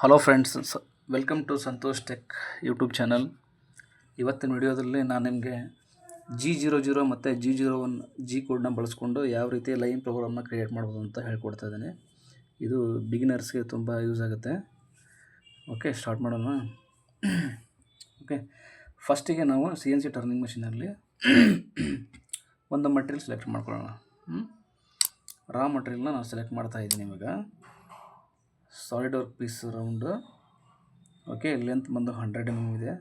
Hello friends, welcome to Santosh tech YouTube channel. ಇವತ್ತಿನ ವಿಡಿಯೋದಲ್ಲಿ ನಾನು ನಿಮಗೆ G00 ಮತ್ತು G01 ಜಿ ಕೋಡ್ನ ಬಳಸ್ಕೊಂಡು ಯಾವ ರೀತಿ ಲೈನ್ ಪ್ರೋಗ್ರಾಮ್ನ ಕ್ರಿಯೇಟ್ ಮಾಡ್ಬೋದು ಅಂತ ಹೇಳ್ಕೊಡ್ತಾ ಇದ್ದೀನಿ. ಇದು ಬಿಗಿನರ್ಸ್ಗೆ ತುಂಬ ಯೂಸ್ ಆಗುತ್ತೆ. ಓಕೆ, ಸ್ಟಾರ್ಟ್ ಮಾಡೋಣ. ಓಕೆ, ಫಸ್ಟಿಗೆ ನಾವು CNC ಟರ್ನಿಂಗ್ ಮೆಷಿನಲ್ಲಿ ಒಂದು ಮಟೀರಿಯಲ್ ಸೆಲೆಕ್ಟ್ ಮಾಡ್ಕೊಳ್ಳೋಣ. ರಾ ಮಟೀರಿಯಲ್ನ ನಾನು ಸೆಲೆಕ್ಟ್ ಮಾಡ್ತಾ ಇದ್ದೀನಿ. ಇವಾಗ solid work piece round. Okay, length ಬಂದು 100 mm ಇದೆ.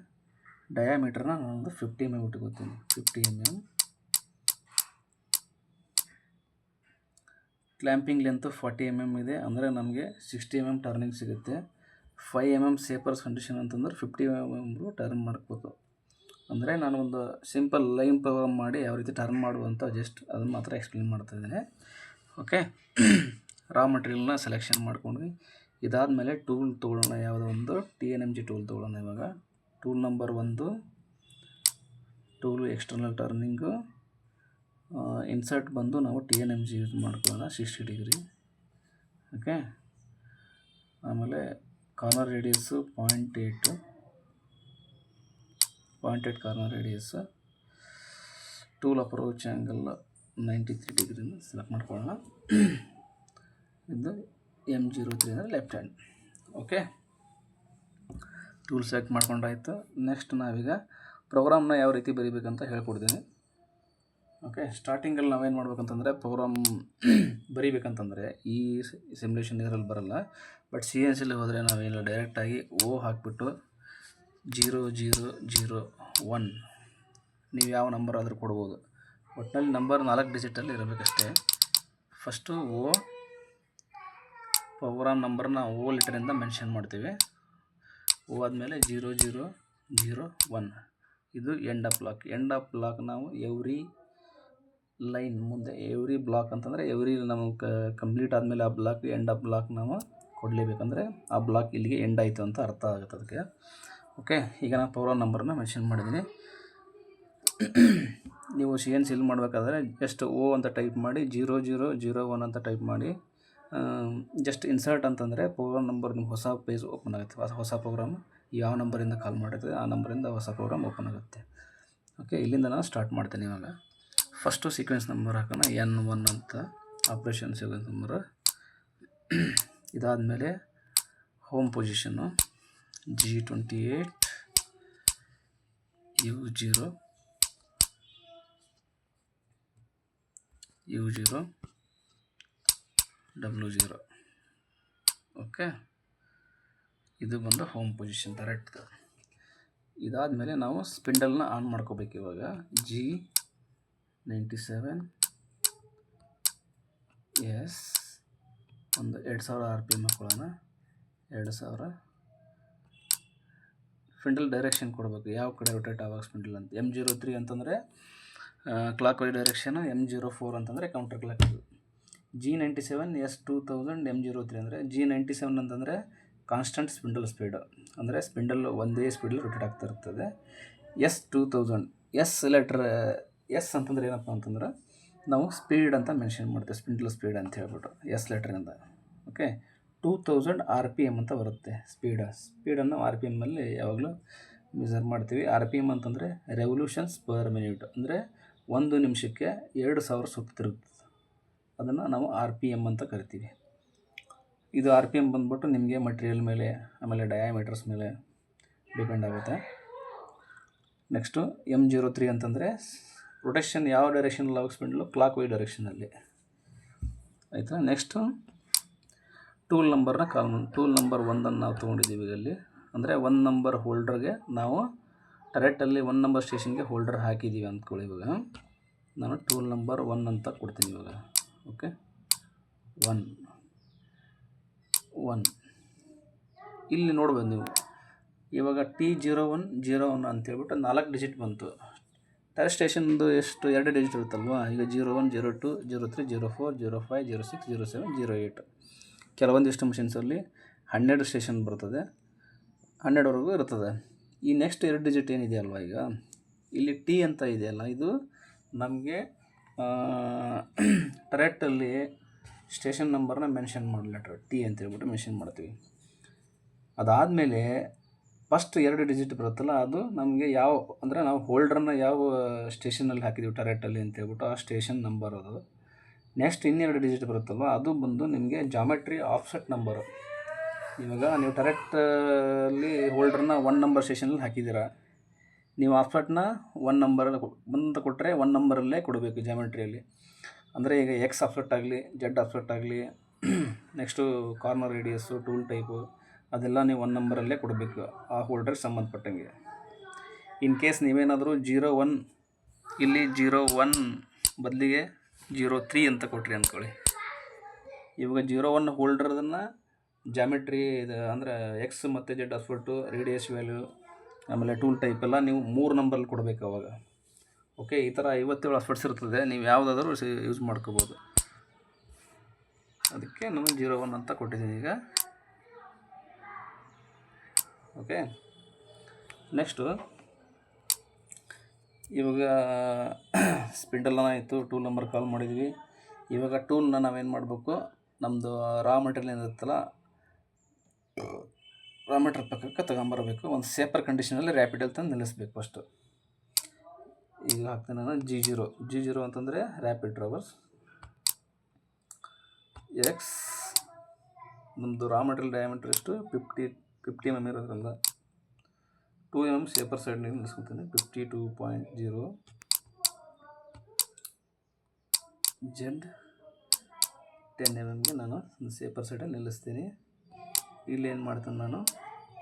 ಡಯಾಮೀಟ್ರನ್ನ ನಾನೊಂದು 50 mm ಇಟ್ಕೋತೀನಿ. 50 mm. ಕ್ಲ್ಯಾಂಪಿಂಗ್ ಲೆಂತು 40 mm ಇದೆ, ಅಂದರೆ ನಮಗೆ 60 mm ಟರ್ನಿಂಗ್ ಸಿಗುತ್ತೆ. 5 mm ಸೇಪರ್ಸ್ ಕಂಡೀಷನ್ ಅಂತಂದ್ರೆ 50 mm ಟರ್ನ್ ಮಾಡ್ಬೋದು. ಅಂದರೆ ನಾನು ಒಂದು ಸಿಂಪಲ್ ಲೈನ್ ಪ್ರೋಗ್ರಾಮ್ ಮಾಡಿ ಯಾವ ರೀತಿ ಟರ್ನ್ ಮಾಡುವಂಥ ಜಸ್ಟ್ ಅದನ್ನು ಮಾತ್ರ ಎಕ್ಸ್ಪ್ಲೇನ್ ಮಾಡ್ತಾಯಿದ್ದೀನಿ. ಓಕೆ, ರಾ ಮಟೀರಿಯಲ್ನ ಸೆಲೆಕ್ಷನ್ ಮಾಡ್ಕೊಂಡ್ವಿ. ಇದಾದಮೇಲೆ ಟೂಲ್ ತೊಗೊಳ್ಳೋಣ. ಯಾವುದೋ ಒಂದು TNMG ಟೂಲ್ ತೊಗೊಳ್ಳೋಣ. ಇವಾಗ tool number 1 tool external turning. Insert ಬಂದು ನಾವು TNMG ಯೂಸ್ ಮಾಡ್ಕೊಳ್ಳೋಣ 60 ಡಿಗ್ರಿ. ಓಕೆ, ಆಮೇಲೆ corner radius 0.8 corner radius. Tool approach angle 93 ಡಿಗ್ರಿನ ಸೆಲೆಕ್ಟ್ ಮಾಡ್ಕೊಳ್ಳೋಣ. ಇದು M03 ಅಂದರೆ left hand. Okay, tool select ಮಾಡ್ಕೊಂಡಾಯ್ತು. ನೆಕ್ಸ್ಟ್ ನಾವೀಗ ಪ್ರೋಗ್ರಾಮ್ನ ಯಾವ ರೀತಿ ಬರೀಬೇಕಂತ ಹೇಳ್ಕೊಡ್ತೀನಿ. ಓಕೆ, ಸ್ಟಾರ್ಟಿಂಗಲ್ಲಿ ನಾವೇನು ಮಾಡ್ಬೇಕಂತಂದರೆ ಪ್ರೋಗ್ರಾಮ್ ಬರೀಬೇಕಂತಂದರೆ ಈ ಸಿಮ್ಯುಲೇಷನ್ ಇದರಲ್ಲಿ ಬರೋಲ್ಲ. ಬಟ್ CNCಲಿ ಹೋದರೆ ನಾವೇನು ಡೈರೆಕ್ಟಾಗಿ ಹಾಕಿಬಿಟ್ಟು 0001 ನೀವು ಯಾವ ನಂಬರ್ ಆದರೂ ಕೊಡ್ಬೋದು. ಒಟ್ಟಿನಲ್ಲಿ ನಂಬರ್ 4 ಡಿಜಿಟಲ್ಲಿ ಇರಬೇಕಷ್ಟೇ. ಫಸ್ಟು ಪ್ರೋಗ್ರಾಮ್ ನಂಬರ್ನ ಲೆಟರಿಂದ ಮೆನ್ಷನ್ ಮಾಡ್ತೀವಿ. ಆದಮೇಲೆ 0001 ಇದು ಎಂಡ್ ಆಫ್ ಬ್ಲಾಕ್. ನಾವು ಎವ್ರಿ ಲೈನ್ ಮುಂದೆ ಎವ್ರಿ ಬ್ಲಾಕ್ ಅಂತಂದರೆ ಎವ್ರಿ ನಮಗೆ ಕಂಪ್ಲೀಟ್ ಆದಮೇಲೆ ಆ ಬ್ಲಾಕ್ ಎಂಡ್ ಆಫ್ ಬ್ಲಾಕ್ ನಾವು ಕೊಡಲೇಬೇಕಂದ್ರೆ ಆ ಬ್ಲಾಕ್ ಇಲ್ಲಿಗೆ ಎಂಡ್ ಆಯಿತು ಅಂತ ಅರ್ಥ ಆಗುತ್ತೆ ಅದಕ್ಕೆ. ಓಕೆ, ಈಗ ನಾನು ಪ್ರೋಗ್ರಾಮ್ ನಂಬರ್ನ ಮೆನ್ಷನ್ ಮಾಡಿದ್ದೀನಿ. ನೀವು CNCಲಿ ಮಾಡಬೇಕಾದ್ರೆ ಜಸ್ಟ್ ಅಂತ ಟೈಪ್ ಮಾಡಿ 0001 ಅಂತ ಟೈಪ್ ಮಾಡಿ ಜಸ್ಟ್ ಇನ್ಸರ್ಟ್ ಅಂತಂದರೆ ಪ್ರೋಗ್ರಾಮ್ ನಂಬರ್ ನಿಮ್ಮ ಹೊಸ ಪೇಜ್ ಓಪನ್ ಆಗುತ್ತೆ. ಹೊಸ ಪ್ರೋಗ್ರಾಮ್ ಯಾವ ನಂಬರಿಂದ ಕಾಲ್ ಮಾಡಿರ್ತದೆ ಆ ನಂಬರಿಂದ ಹೊಸ ಪ್ರೋಗ್ರಾಮ್ ಓಪನ್ ಆಗುತ್ತೆ. ಓಕೆ, ಇಲ್ಲಿಂದ ನಾನು ಸ್ಟಾರ್ಟ್ ಮಾಡ್ತೀನಿ. ಇವಾಗ ಫಸ್ಟು ಸೀಕ್ವೆನ್ಸ್ ನಂಬರ್ ಹಾಕೋಣ, N1 ಅಂತ ಆಪ್ರೇಷನ್ ಸೀಕ್ವೆನ್ಸ್ ನಂಬರು. ಇದಾದಮೇಲೆ home position G28 U0 W0. Okay, ಇದು ಬಂದು ಹೋಮ್ ಪೊಸಿಷನ್ ಡೈರೆಕ್ಟ್. ಇದಾದಮೇಲೆ ನಾವು ಸ್ಪಿಂಡಲ್ನ ಆನ್ ಮಾಡ್ಕೋಬೇಕು. ಇವಾಗ G97 ಎಸ್ ಒಂದು 2000 RPM ಹಾಕೊಳ್ಳೋಣ. 2000 ಸ್ಪಿಂಡಲ್ ಡೈರೆಕ್ಷನ್ ಕೊಡಬೇಕು, ಯಾವ ಕಡೆ ರೊಟೇಟ್ ಆವಾಗ ಸ್ಪಿಂಡಲ್ ಅಂತ. M03 ಅಂತಂದರೆ ಕ್ಲಾಕ್ ವೈಸ್ ಡೈರೆಕ್ಷನು, M04 ಅಂತಂದರೆ counter clock. G97 S2000 M03 ಅಂದರೆ G97 ಅಂತಂದರೆ ಕಾನ್ಸ್ಟಂಟ್ ಸ್ಪಿಂಡಲ್ ಸ್ಪೀಡ್, ಅಂದರೆ ಸ್ಪಿಂಡಲ್ ಒಂದೇ ಸ್ಪೀಡಲ್ಲಿ ರೊಟೇಟ್ ಆಗ್ತಾ ಇರ್ತದೆ. S2000 ಎಸ್ ಅಂತಂದರೆ ಏನಪ್ಪ ಅಂತಂದ್ರೆ ನಾವು ಸ್ಪೀಡ್ ಅಂತ ಮೆನ್ಷನ್ ಮಾಡ್ತೇವೆ, ಸ್ಪಿಂಡಲ್ ಸ್ಪೀಡ್ ಅಂತ ಹೇಳ್ಬಿಟ್ಟು ಎಸ್ ಲೆಟ್ರಿಂದ. ಓಕೆ, 2000 RPM ಅಂತ ಬರುತ್ತೆ ಸ್ಪೀಡನ್ನು RPMಲ್ಲಿ ಯಾವಾಗಲೂ ಮೆಜರ್ ಮಾಡ್ತೀವಿ. RPM ಅಂತಂದರೆ ರೆವಲ್ಯೂಷನ್ಸ್ ಪರ್ ಮಿನಿಟ್, ಅಂದರೆ 1 ನಿಮಿಷಕ್ಕೆ 2000 ಸುತ್ತು ತಿರುಗ್ತದೆ. ಅದನ್ನು ನಾವು RPM ಅಂತ ಕರಿತೀವಿ. ಇದು RPM ಬಂದ್ಬಿಟ್ಟು ನಿಮಗೆ ಮಟೀರಿಯಲ್ ಮೇಲೆ ಆಮೇಲೆ ಡಯಾಮೀಟರ್ಸ್ ಮೇಲೆ ಡಿಪೆಂಡ್ ಆಗುತ್ತೆ. ನೆಕ್ಸ್ಟು M03 ಅಂತಂದರೆ ರೊಟೇಷನ್ ಯಾವ ಡೈರೆಕ್ಷನಲ್ಲಿ ಆಗ ಸ್ಪಿಂಡಲು, ಕ್ಲಾಕ್ ವೈ ಡೈರೆಕ್ಷನಲ್ಲಿ. ಆಯಿತಾ. ನೆಕ್ಸ್ಟು ಟೂಲ್ ನಂಬರ್ನ ಟೂಲ್ ನಂಬರ್ 1 ನಾವು ತೊಗೊಂಡಿದ್ದೀವಿ ಇಲ್ಲಿ. ಅಂದರೆ 1 ನಂಬರ್ ಹೋಲ್ಡ್ರಿಗೆ ನಾವು ಡೈರೆಕ್ಟಲ್ಲಿ 1 ನಂಬರ್ ಸ್ಟೇಷನ್ಗೆ ಹೋಲ್ಡರ್ ಹಾಕಿದ್ದೀವಿ ಅಂದ್ಕೊಳ್ಳಿ. ಇವಾಗ ನಾನು ಟೂಲ್ ನಂಬರ್ 1 ಅಂತ ಕೊಡ್ತೀನಿ ಇವಾಗ. ಓಕೆ, 1 ಇಲ್ಲಿ ನೋಡ್ಬೋದು ನೀವು. ಇವಾಗ T0101 ಅಂತೇಳ್ಬಿಟ್ಟು 4 ಡಿಜಿಟ್ ಬಂತು. ಟೈರ್ ಸ್ಟೇಷನ್ದು ಎಷ್ಟು 2 ಡಿಜಿಟ್ ಇರುತ್ತಲ್ವ. ಈಗ 01, 02, 03, 04, 05, 06, 07, 08. ಕೆಲವೊಂದಿಷ್ಟು ಮಿಷಿನ್ಸಲ್ಲಿ 12 ಸ್ಟೇಷನ್ ಬರ್ತದೆ, 12ವರೆಗೂ ಇರ್ತದೆ. ಈ ನೆಕ್ಸ್ಟ್ 2 ಡಿಜಿಟ್ ಏನಿದೆಯಲ್ವ, ಈಗ ಇಲ್ಲಿ T ಅಂತ ಇದೆಯಲ್ಲ, ಇದು ನಮಗೆ ಟರೆಟ್ಟಲ್ಲಿ ಸ್ಟೇಷನ್ ನಂಬರ್ನ ಮೆನ್ಷನ್ ಮಾಡಿ ಲೆಟ್ರ್ T ಅಂತ ಹೇಳ್ಬಿಟ್ಟು ಮೆನ್ಷನ್ ಮಾಡ್ತೀವಿ. ಅದಾದಮೇಲೆ ಫಸ್ಟ್ 2 ಡಿಜಿಟ್ ಬರುತ್ತಲ್ಲ ಅದು ನಮಗೆ ಯಾವ ಅಂದರೆ ನಾವು ಹೋಲ್ಡ್ರನ್ನ ಯಾವ ಸ್ಟೇಷನಲ್ಲಿ ಹಾಕಿದ್ದೀವಿ ಟರೆಟಲ್ಲಿ ಅಂತ ಹೇಳ್ಬಿಟ್ಟು ಆ ಸ್ಟೇಷನ್ ನಂಬರ್ ಅದು. ನೆಕ್ಸ್ಟ್ 2 ಡಿಜಿಟ್ ಬರುತ್ತಲ್ವ ಅದು ಬಂದು ನಿಮಗೆ ಜಾಮೆಟ್ರಿ ಆಫ್ಸೆಟ್ ನಂಬರು. ಇವಾಗ ನೀವು ಟರೆಟಲ್ಲಿ ಹೋಲ್ಡ್ರನ್ನ 1 ನಂಬರ್ ಸ್ಟೇಷನಲ್ಲಿ ಹಾಕಿದ್ದೀರಾ, ನೀವು ಆಫ್ಸೆಟ್ನ 1 ನಂಬರ್ ಬಂದು ಕೊಟ್ಟರೆ 1 ನಂಬರಲ್ಲೇ ಕೊಡಬೇಕು ಜಾಮೆಟ್ರಿಯಲ್ಲಿ. ಅಂದರೆ ಈಗ ಎಕ್ಸ್ ಆಫ್ಸೆಟ್ ಆಗಲಿ, ಜೆಡ್ ಆಫ್ಸೆಟ್ ಆಗಲಿ, next corner radius, tool type ಅದೆಲ್ಲ ನೀವು 1 ನಂಬರಲ್ಲೇ ಕೊಡಬೇಕು ಆ ಹೋಲ್ಡರ್ಗೆ ಸಂಬಂಧಪಟ್ಟಂಗೆ. ಇನ್ ಕೇಸ್ ನೀವೇನಾದರೂ 01 ಇಲ್ಲಿ 01 ಬದಲಿಗೆ 03 ಅಂತ ಕೊಟ್ರಿ ಅಂದ್ಕೊಳ್ಳಿ. ಇವಾಗ 01 ಹೋಲ್ಡರ್ದನ್ನು ಜಾಮೆಟ್ರಿ ಇದು ಅಂದರೆ ಎಕ್ಸ್ ಮತ್ತು ಜೆಡ್ ಆಫ್ಸೆಟ್ಟು, ರೇಡಿಯಸ್ ವ್ಯಾಲ್ಯೂ, ಆಮೇಲೆ ಟೂಲ್ ಟೈಪೆಲ್ಲ ನೀವು 3 ನಂಬರಲ್ಲಿ ಕೊಡಬೇಕು ಅವಾಗ. ಓಕೆ, ಈ ಥರ 57 ಆಫ್ಸೆಟ್ಸ್ ಇರ್ತದೆ, ನೀವು ಯಾವುದಾದ್ರೂ ಯೂಸ್ ಮಾಡ್ಕೋಬೋದು. ಅದಕ್ಕೆ ನಾನು 01 ಅಂತ ಕೊಟ್ಟಿದ್ದೀನಿ ಈಗ. ಓಕೆ, ನೆಕ್ಸ್ಟು ಇವಾಗ ಸ್ಪಿಂಡಲನ್ನ ಆಯಿತು, ಟೂಲ್ ನಂಬರ್ ಕಾಲ್ ಮಾಡಿದ್ವಿ. ಇವಾಗ ಟೂಲ್ನ ನಾವೇನು ಮಾಡಬೇಕು, ನಮ್ಮದು ರಾ ಮೆಟೀರಿಯಲ್ ಏನಿರುತ್ತಲ್ಲ ರಾ ಮೆಟೀರಿಯಲ್ ಪಕ್ಕಕ್ಕೆ ತಗೊಂಬರಬೇಕು. ಒಂದು ಸೇಫರ್ ಕಂಡೀಷನಲ್ಲಿ ರ್ಯಾಪಿಡಲ್ಲಿ ತಂದು ನಿಲ್ಲಿಸ್ಬೇಕು ಫಸ್ಟು. ಈಗ ಹಾಕ್ತೀನಿ ನಾನು G0 ಅಂತಂದರೆ ರ್ಯಾಪಿಡ್ ಟ್ರಾವರ್ಸ್ ಎಕ್ಸ್. ನಮ್ಮದು ರಾ ಮೆಟೀರಿಯಲ್ ಡಯಾಮೀಟರ್ ಎಷ್ಟು 50 mm ಇರೋದ್ರಿಂದ 2 mm ಸೇಫರ್ ಸೈಡ್ನಲ್ಲಿ ನಿಲ್ಲಿಸ್ಕೊತೀನಿ. 52.0 ಜೆಡ್ 10 mm ನಾನು ಸೇಫರ್ ಸೈಡಲ್ಲಿ ನಿಲ್ಲಿಸ್ತೀನಿ. ಇಲ್ಲಿ ಏನು ಮಾಡ್ತೀನಿ ನಾನು,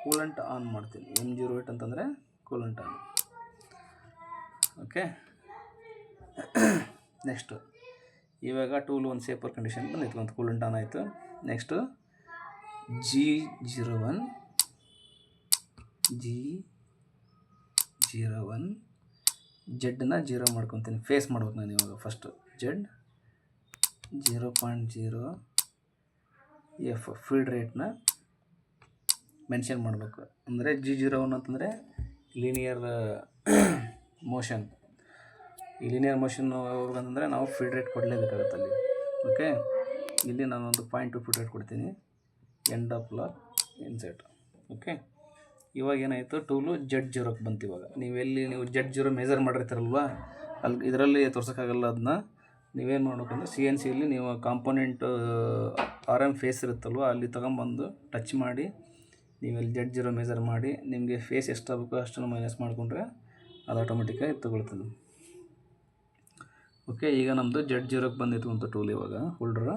ಕೂಲೆಂಟ್ ಆನ್ ಮಾಡ್ತೀನಿ. M08 ಅಂತಂದರೆ ಕೂಲೆಂಟ್ ಆನ್. ಓಕೆ, ನೆಕ್ಸ್ಟು ಇವಾಗ ಟೂಲ್ ಒಂದು ಸೇಫರ್ ಕಂಡೀಷನ್ ಬಂದಿತ್ತು, ಒಂದು ಕೂಲೆಂಟ್ ಆನ್ ಆಯಿತು. ನೆಕ್ಸ್ಟು G01 ಜೆಡ್ನ 0 ಮಾಡ್ಕೊತೀನಿ. ಫೇಸ್ ಮಾಡ್ಬೇಕು ನಾನು ಇವಾಗ ಫಸ್ಟು ಜೆಡ್ 0.0 ಎಫ್ ಫೀಡ್ ರೇಟ್ನ ಮೆನ್ಷನ್ ಮಾಡಬೇಕು. ಅಂದರೆ G01 ಅಂತಂದರೆ ಲೀನಿಯರ್ ಮೋಷನ್. ಈ ಲೀನಿಯರ್ ಮೋಷನ್ ಹೋಗ್ಬೇಕಂತಂದರೆ ನಾವು ಫೀಡ್ ರೇಟ್ ಕೊಡಲೇಬೇಕಾಗುತ್ತೆ ಅಲ್ಲಿ. ಓಕೆ, ಇಲ್ಲಿ ನಾನು ಒಂದು 0.2 ಫೀಡ್ ರೇಟ್ ಕೊಡ್ತೀನಿ. End of lock inset. Okay, ಇವಾಗ ಏನಾಯಿತು, ಟೂಲು Z0ಕ್ಕೆ ಬಂತು. ಇವಾಗ ನೀವು Z0 ಮೆಜರ್ ಮಾಡಿರ್ತೀರಲ್ವ, ಅಲ್ಲಿ ಇದರಲ್ಲಿ ತೋರ್ಸೋಕ್ಕಾಗಲ್ಲ. ಅದನ್ನ ನೀವೇನು ಮಾಡ್ಬೇಕಂದ್ರೆ CNCಯಲ್ಲಿ ನೀವು ಕಾಂಪೋನೆಂಟ್ RM ಫೇಸ್ ಇರುತ್ತಲ್ವ, ಅಲ್ಲಿ ತೊಗೊಂಬಂದು ಟಚ್ ಮಾಡಿ ನೀವು ಅಲ್ಲಿ Z0 ಮೆಜರ್ ಮಾಡಿ ನಿಮಗೆ ಫೇಸ್ ಎಷ್ಟಾಗಬೇಕೋ ಅಷ್ಟನ್ನು ಮೈನಸ್ ಮಾಡಿಕೊಂಡ್ರೆ ಅದು ಆಟೋಮೆಟಿಕ್ಕಾಗಿ ತಗೊಳ್ತದೆ. ಓಕೆ, ಈಗ ನಮ್ಮದು Z0ಕ್ಕೆ ಬಂದಿತ್ತು ಅಂತ ಟೂಲ್ ಇವಾಗ ಹೋಲ್ಡ್ರ.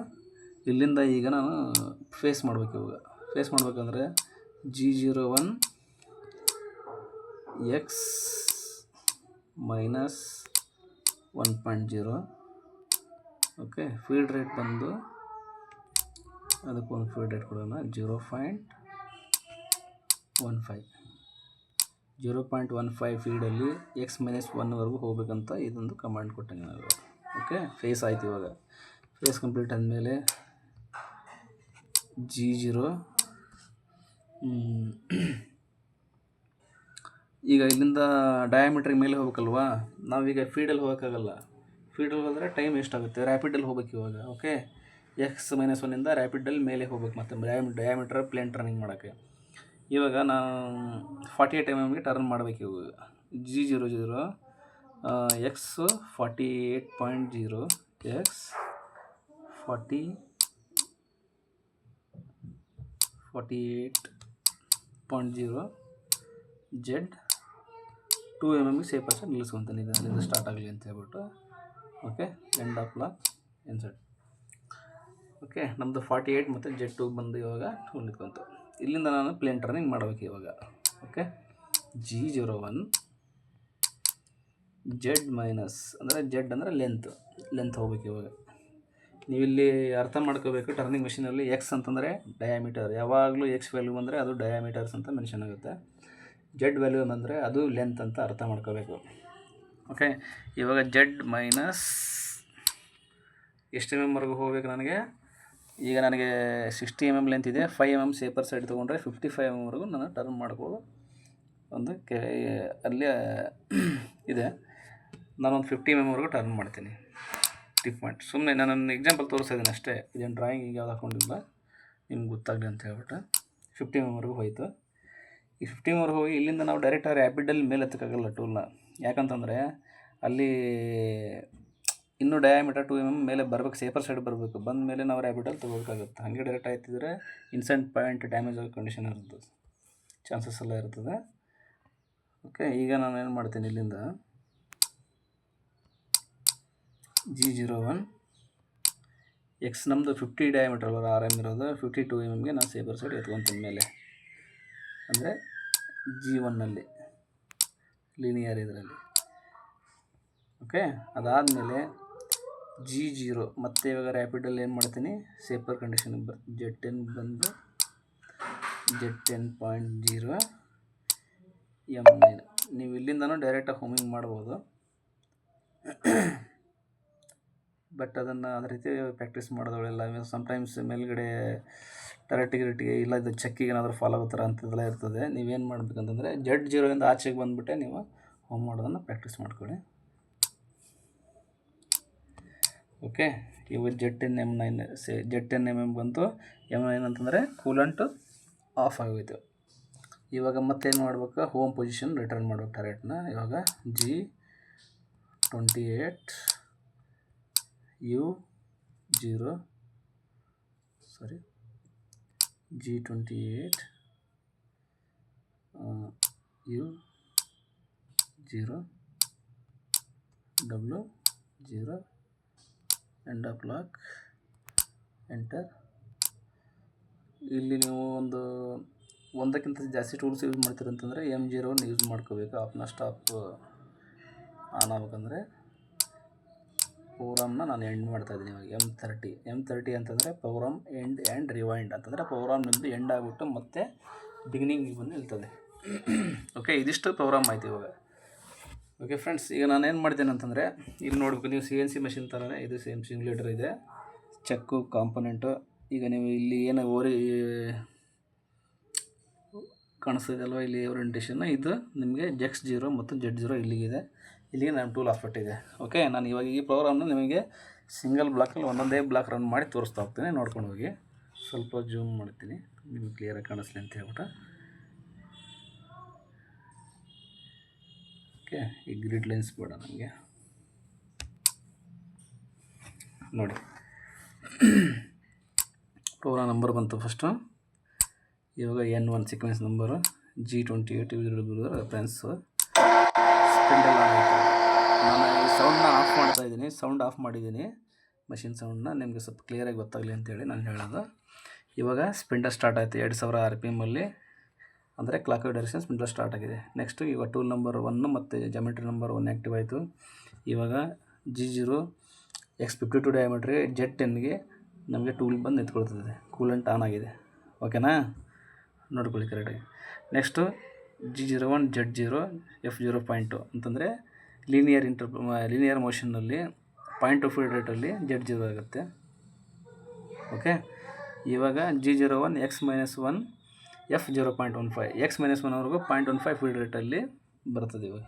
ಇಲ್ಲಿಂದ ಈಗ ನಾನು ಫೇಸ್ ಮಾಡಬೇಕು. ಇವಾಗ ಫೇಸ್ ಮಾಡಬೇಕಂದ್ರೆ G01 X minus 1.0. Okay, feed rate ಬಂದು ಅದಕ್ಕೊಂದು ಫೀಡ್ ರೇಟ್ ಕೊಡೋಣ 0.15 ಫೀಡಲ್ಲಿ X-1ವರೆಗೂ ಹೋಗ್ಬೇಕಂತ ಇದೊಂದು ಕಮಾಂಡ್ ಕೊಟ್ಟೆ ನಾನು. ಓಕೆ, ಫೇಸ್ ಆಯ್ತು. ಇವಾಗ ಫೇಸ್ ಕಂಪ್ಲೀಟ್ ಆದಮೇಲೆ G0 ಈಗ ಇಲ್ಲಿಂದ ಡಯಾಮೀಟ್ರಿಗೆ ಮೇಲೆ ಹೋಗ್ಬೇಕಲ್ವಾ, ನಾವೀಗ ಫೀಡಲ್ಲಿ ಹೋಗೋಕ್ಕಾಗಲ್ಲ. ಫೀಡಲ್ಲಿ ಹೋದರೆ ಟೈಮ್ ಎಷ್ಟಾಗುತ್ತೆ, ರ್ಯಾಪಿಡಲ್ಲಿ ಹೋಗ್ಬೇಕು ಇವಾಗ. ಓಕೆ, X-1ಇಂದ ರ್ಯಾಪಿಡಲ್ಲಿ ಮೇಲೆ ಹೋಗ್ಬೇಕು, ಮತ್ತು ಡಯಾಮೀಟರ್ ಪ್ಲೇನ್ ಟರ್ನಿಂಗ್ ಮಾಡೋಕ್ಕೆ. ಇವಾಗ ನಾನು 48 mmಗೆ ಟರ್ನ್ ಮಾಡಬೇಕು. ಇವಾಗ G00 X 48.0 X 48.0 Z 2 mmಗೆ safe ಅಷ್ಟು ನಿಲ್ಲಿಸ್ಕೊತೀನಿ. ಇದು ಅಲ್ಲಿಂದ ಸ್ಟಾರ್ಟ್ ಆಗಲಿ ಅಂತ ಹೇಳ್ಬಿಟ್ಟು. Okay, end of lock inset. Okay, ನಮ್ಮದು 48 ಮತ್ತು Z2 ಬಂದು ಇವಾಗ ಟೂಲ್ ನಿಂತ್ಕೊಂತು. ಇಲ್ಲಿಂದ ನಾನು ಪ್ಲೇನ್ ಟರ್ನಿಂಗ್ ಮಾಡಬೇಕು ಇವಾಗ. ಓಕೆ, G01 Z ಮೈನಸ್ ಅಂದರೆ ಜೆಡ್ ಅಂದರೆ ಲೆಂತ್ ಹೋಗ್ಬೇಕು ಇವಾಗ. ನೀವಿಲ್ಲಿ ಅರ್ಥ ಮಾಡ್ಕೋಬೇಕು, ಟರ್ನಿಂಗ್ ಮೆಷಿನಲ್ಲಿ ಎಕ್ಸ್ ಅಂತಂದರೆ ಡಯಾಮೀಟರ್. ಯಾವಾಗಲೂ ಎಕ್ಸ್ ವ್ಯಾಲ್ಯೂ ಬಂದರೆ ಅದು ಡಯಾಮೀಟರ್ಸ್ ಅಂತ ಮೆನ್ಷನ್ ಆಗುತ್ತೆ. ಜೆಡ್ ವ್ಯಾಲ್ಯೂ ಬಂದರೆ ಅದು ಲೆಂತ್ ಅಂತ ಅರ್ಥ ಮಾಡ್ಕೋಬೇಕು. ಓಕೆ, ಇವಾಗ ಜೆಡ್ ಮೈನಸ್ ಎಷ್ಟು MM ಹೋಗ್ಬೇಕು ನನಗೆ. ಈಗ ನನಗೆ 60 mm ಲೆಂತ್ ಇದೆ. 5 mm ಸೇಪರ್ ಸೈಡ್ ತೊಗೊಂಡ್ರೆ 55 mm ನಾನು ಟರ್ನ್ ಮಾಡ್ಬೋದು. ಒಂದು ಅಲ್ಲಿ ಇದೆ, ನಾನೊಂದು 50 mm ಟರ್ನ್ ಮಾಡ್ತೀನಿ. ಟಿಪ್ ಮಾಡಿ ಸುಮ್ಮನೆ ನಾನೊಂದು ಎಕ್ಸಾಂಪಲ್ ತೋರಿಸ್ತಾ ಇದ್ದೀನಿ ಅಷ್ಟೇ. ಇದೇನು ಡ್ರಾಯಿಂಗ್ ಈಗ ಯಾವ್ದು ಹಾಕ್ಕೊಂಡಿಲ್ಲ, ನಿಮ್ಗೆ ಗೊತ್ತಾಗಲಿ ಅಂತ ಹೇಳ್ಬಿಟ್ಟು 50 mm ವರೆಗೂ ಹೋಯಿತು. ಈ 50 mm ವರೆಗೂ ಹೋಗಿ ಇಲ್ಲಿಂದ ನಾವು ಡೈರೆಕ್ಟ್ ರ್ಯಾಪಿಡಲ್ಲಿ ಮೇಲೆ ಎತ್ತಕ್ಕಾಗಲ್ಲ ಟೂಲ್ನ. ಯಾಕಂತಂದರೆ ಅಲ್ಲಿ ಇನ್ನೂ ಡಯಾಮೀಟರ್ 2 mm ಮೇಲೆ ಬರಬೇಕು, ಸೇಫರ್ ಸೈಡ್ ಬರಬೇಕು. ಬಂದ ಮೇಲೆ ನಾವು ರ್ಯಾಪಿಡಲ್ಲಿ ತೊಗೋಬೇಕಾಗುತ್ತೆ. ಹಾಗೆ ಡೈರೆಕ್ಟ್ ಆಯ್ತಿದ್ರೆ ಇನ್ಸೆಂಟ್ ಪಾಯಿಂಟ್ ಡ್ಯಾಮೇಜ್ ಆಗೋ ಕಂಡೀಷನ್ ಇರ್ತದೆ, ಚಾನ್ಸಸ್ ಎಲ್ಲ ಇರ್ತದೆ. ಓಕೆ, ಈಗ ನಾನು ಏನು ಮಾಡ್ತೀನಿ, ಇಲ್ಲಿಂದ G01 X ನಮ್ಮದು 50 ಡಯಾಮೀಟರ್ ಅಲ್ಲ RM ಇರೋದು, 52 mm ನಾನು ಸೇಫರ್ ಸೈಡ್ ಎತ್ಕೊತೀನಿ ಮೇಲೆ, ಅಂದರೆ G1ನಲ್ಲಿ ಲೀನಿಯರ್ ಇದರಲ್ಲಿ. ಓಕೆ, ಅದಾದಮೇಲೆ G0 ಮತ್ತೆ ಇವಾಗ ರ್ಯಾಪಿಡಲ್ಲಿ ಏನು ಮಾಡ್ತೀನಿ, ಸೇಫರ್ ಕಂಡೀಷನ್ಗೆ Z10 ಬಂದು Z10.0 M9. ನೀವು ಇಲ್ಲಿಂದನೂ ಡೈರೆಕ್ಟಾಗಿ ಹೋಮಿಂಗ್ ಮಾಡ್ಬೋದು, ಬಟ್ ಅದನ್ನು ಅದೇ ರೀತಿ ಪ್ರಾಕ್ಟೀಸ್ ಮಾಡೋದೊಳ್ಳೆಲ್ಲ. ಸಮ್ಟೈಮ್ಸ್ ಮೇಲ್ಗಡೆ ಟರಟಿಗೆ ಇಲ್ಲ ಇದು ಚೆಕ್ಕಿಗೆ ಏನಾದರೂ ಫಾಲೋ ಆಗೋ ಥರ ಅಂಥದ್ದೆಲ್ಲ ಇರ್ತದೆ. ನೀವೇನು ಮಾಡಬೇಕಂತಂದರೆ Z0 ಆಚೆಗೆ ಬಂದುಬಿಟ್ಟೆ ನೀವು ಹೋಮ್ ಮಾಡೋದನ್ನು ಪ್ರಾಕ್ಟೀಸ್ ಮಾಡ್ಕೊಳ್ಳಿ. ಓಕೆ, ಇವಾಗ Z10 M9 Z10 mm ಬಂತು. M9 ಅಂತಂದರೆ ಕೂಲೆಂಟು ಆಫ್ ಆಗೋಯ್ತು. ಇವಾಗ ಮತ್ತೇನು ಮಾಡ್ಬೇಕು, ಹೋಮ್ ಪೊಸಿಷನ್ ರಿಟರ್ನ್ ಮಾಡ್ಬೇಕು ಟರೆಟ್ನ. ಇವಾಗ G28 U0 G28 U0 W0 end of lock, enter. ಇಲ್ಲಿ ನೀವು ಒಂದಕ್ಕಿಂತ ಜಾಸ್ತಿ ಟೂಲ್ಸ್ ಯೂಸ್ ಮಾಡ್ತೀರಂತಂದರೆ M0 ಯೂಸ್ ಮಾಡ್ಕೋಬೇಕು. ಆಫ್ನ ಸ್ಟಾಪ್ ಆನ್ ಆಗ್ಬೇಕಂದ್ರೆ ಪ್ರೋಗ್ರಾಮ್ನ ನಾನು ಎಂಡ್ ಮಾಡ್ತಾಯಿದ್ದೀನಿ. ಇವಾಗ M30 ಅಂತಂದರೆ ಪ್ರೋಗ್ರಾಮ್ ಎಂಡ್ ಆ್ಯಂಡ್ ರಿವೈಂಡ್ ಅಂತಂದರೆ ಪ್ರೋಗ್ರಾಮ್ ನಿಮ್ಮದು ಎಂಡ್ ಆಗಿಬಿಟ್ಟು ಮತ್ತೆ ಬಿಗಿನಿಂಗಿಗೆ ಬಂದು ನಿಲ್ತದೆ. ಓಕೆ, ಇದಿಷ್ಟು ಪ್ರೋಗ್ರಾಮ್ ಆಯಿತು ಇವಾಗ. ಓಕೆ ಫ್ರೆಂಡ್ಸ್, ಈಗ ನಾನೇನು ಮಾಡ್ತೇನೆ ಅಂತಂದರೆ ಇಲ್ಲಿ ನೋಡ್ಬೇಕು, ನೀವು CNC ಮಷಿನ್ ಥರನೇ ಇದು ಸೇಮ್ ಸಿಮ್ಯುಲೇಟರ್ ಇದೆ, ಚೆಕ್ಕು ಕಾಂಪೊನೆಂಟು. ಈಗ ನೀವು ಇಲ್ಲಿ ಏನು ಕಾಣಿಸ್ತಿದೆಯಲ್ವ, ಇಲ್ಲಿ ಓರಿಯೆಂಟೇಷನ್ ಇದು ನಿಮಗೆ X0 ಮತ್ತು Z0 ಇಲ್ಲಿಗಿದೆ. ಇಲ್ಲಿಗೆ ನಾನು ಟೂಲ್ ಆಫ್ ಇಟ್ಟಿದೆ. ಓಕೆ, ನಾನು ಇವಾಗ ಈ ಪ್ರೋಗ್ರಾಮ್ನ ನಿಮಗೆ ಸಿಂಗಲ್ ಬ್ಲಾಕಲ್ಲಿ ಒಂದೊಂದೇ ಬ್ಲಾಕ್ ರನ್ ಮಾಡಿ ತೋರಿಸ್ತಾ ಹೋಗ್ತೀನಿ, ನೋಡ್ಕೊಂಡು ಹೋಗಿ. ಸ್ವಲ್ಪ ಜೂಮ್ ಮಾಡ್ತೀನಿ ನಿಮಗೆ ಕ್ಲಿಯರಾಗಿ ಕಾಣಿಸ್ಲಿ ಅಂತ ಹೇಳ್ಬಿಟ್ಟು. ಓಕೆ, ಈ ಗ್ರಿಡ್ ಲೈನ್ಸ್ ಬೇಡ ನನಗೆ. ನೋಡಿ, ಪ್ರೋಗ್ರಾಮ್ ನಂಬರ್ ಬಂತು ಫಸ್ಟು. ಇವಾಗ N1 sequence number, G28 reference, spindle ಆಗುತ್ತೆ. ನಾನು ಈ ಸೌಂಡ್ನ ಆಫ್ ಮಾಡ್ತಾಯಿದ್ದೀನಿ, ಸೌಂಡ್ ಆಫ್ ಮಾಡಿದ್ದೀನಿ, ಮಷಿನ್ ಸೌಂಡ್ನ ನಿಮಗೆ ಸ್ವಲ್ಪ ಕ್ಲಿಯರಾಗಿ ಗೊತ್ತಾಗಲಿ ಅಂತೇಳಿ ನಾನು ಹೇಳೋದು. ಇವಾಗ ಸ್ಪಿಂಡಲ್ ಸ್ಟಾರ್ಟ್ ಆಯಿತು 2000 RPM ಅಂದರೆ ಕ್ಲಾಕ್ ಡೈರೆಕ್ಷನ್ ಸ್ಪಿಂಡಲ್ ಸ್ಟಾರ್ಟ್ ಆಗಿದೆ. ನೆಕ್ಸ್ಟು ಇವಾಗ ಟೂಲ್ ನಂಬರ್ 1 ಮತ್ತು ಜಾಮೆಟ್ರಿ ನಂಬರ್ 1 ಆ್ಯಕ್ಟಿವ್ ಆಯಿತು. ಇವಾಗ G0 X52 ಡಯಾಮೀಟ್ರಿಗೆ Z10ಗೆ ನಮಗೆ ಟೂಲ್ ಬಂದು ನಿಂತ್ಕೊಳ್ತದೆ, ಕೂಲೆಂಟ್ ಆನ್ ಆಗಿದೆ. ಓಕೆನಾ, ನೋಡ್ಕೊಳ್ಳಿ ಕರೆಕ್ಟಾಗಿ. ನೆಕ್ಸ್ಟು G01 Z0 F0.2 ಅಂತಂದರೆ ಲೀನಿಯರ್ ಮೋಷನ್ನಲ್ಲಿ ಪಾಯಿಂಟ್ ಟು ಫೀಡ್ ರೇಟಲ್ಲಿ Z0 ಆಗುತ್ತೆ. ಓಕೆ, ಇವಾಗ G01 X-1 F0.15 X-1 ವರೆಗೂ 0.15 ಫೀಡ್ ರೇಟಲ್ಲಿ ಬರ್ತದೆ. ಇವಾಗ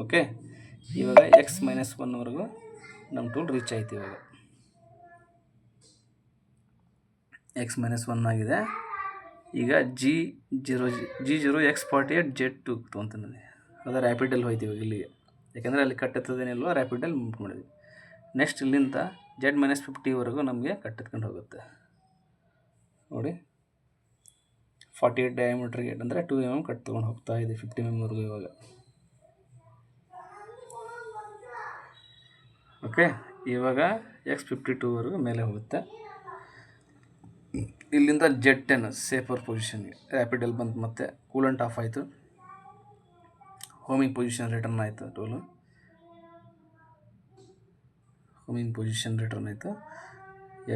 ಓಕೆ, ಇವಾಗ X-1 ವರೆಗೂ ನಮ್ಮ ಟೂಲ್ ರೀಚ್ ಆಯ್ತು. ಇವಾಗ X-1 ಆಗಿದೆ. ಈಗ G0 X48 Z2 ತೊಗೊತೀನಿ, ಅದು ರ್ಯಾಪಿಡಲ್ಲಿ ಹೋಯ್ತು ಇವಾಗ ಇಲ್ಲಿಗೆ, ಯಾಕೆಂದರೆ ಅಲ್ಲಿ ಕಟ್ಟೆತ್ತದೇನಿಲ್ವ, ರ್ಯಾಪಿಡಲ್ಲಿ ಮೂವ್ ಮಾಡಿದ್ವಿ. ನೆಕ್ಸ್ಟ್ ಇಲ್ಲಿಂದ Z-50 ವರೆಗೂ ನಮಗೆ ಕಟ್ಟೆತ್ಕೊಂಡು ಹೋಗುತ್ತೆ. ನೋಡಿ, 48 ಡಯಾಮೀಟ್ರಿಗೆ ಅಂದರೆ 2 mm ಕಟ್ ತೊಗೊಂಡು ಹೋಗ್ತಾ ಇದೆ 50 mm ವರೆಗೂ ಇವಾಗ. ಓಕೆ, ಇವಾಗ X52 ವರೆಗೂ ಮೇಲೆ ಹೋಗುತ್ತೆ. ಇಲ್ಲಿಂದ Z10 ಸೇಫರ್ ಪೊಸಿಷನ್ಗೆ ರ್ಯಾಪಿಡಲ್ಲಿ ಬಂತು, ಮತ್ತೆ ಕೂಲೆಂಟ್ ಆಫ್ ಆಯಿತು, ಹೋಮಿಂಗ್ ಪೊಸಿಷನ್ ರಿಟರ್ನ್ ಆಯಿತು. ಟೂಲು ಹೋಮಿಂಗ್ ಪೊಸಿಷನ್ ರಿಟರ್ನ್ ಆಯಿತು.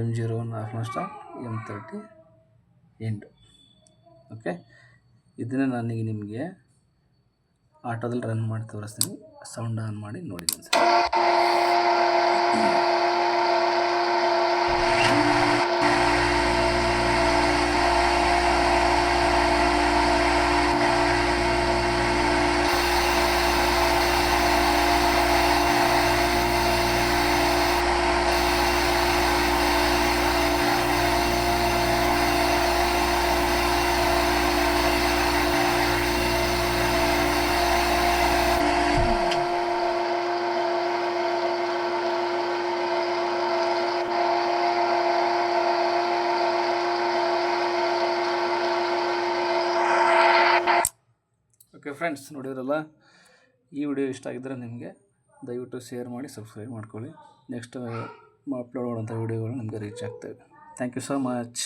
M01 of stop, M30 end. Okay, ಇದನ್ನು ನನಗೆ ನಿಮಗೆ ಆಟೋದಲ್ಲಿ ರನ್ ಮಾಡಿ ತೋರಿಸ್ತೀನಿ. ಸೌಂಡ್ ಆನ್ ಮಾಡಿ ನೋಡಿ ಸರ್. ಫ್ರೆಂಡ್ಸ್, ನೋಡಿದ್ರಲ್ಲ, ಈ ವಿಡಿಯೋ ಇಷ್ಟ ಆಗಿದ್ದರೆ ನಿಮಗೆ ದಯವಿಟ್ಟು ಶೇರ್ ಮಾಡಿ, ಸಬ್ಸ್ಕ್ರೈಬ್ ಮಾಡ್ಕೊಳ್ಳಿ. ನೆಕ್ಸ್ಟ್ ಅಪ್ಲೋಡ್ ಮಾಡುವಂಥ ವಿಡಿಯೋಗಳು ನಿಮಗೆ ರೀಚ್ ಆಗ್ತವೆ. Thank you so much.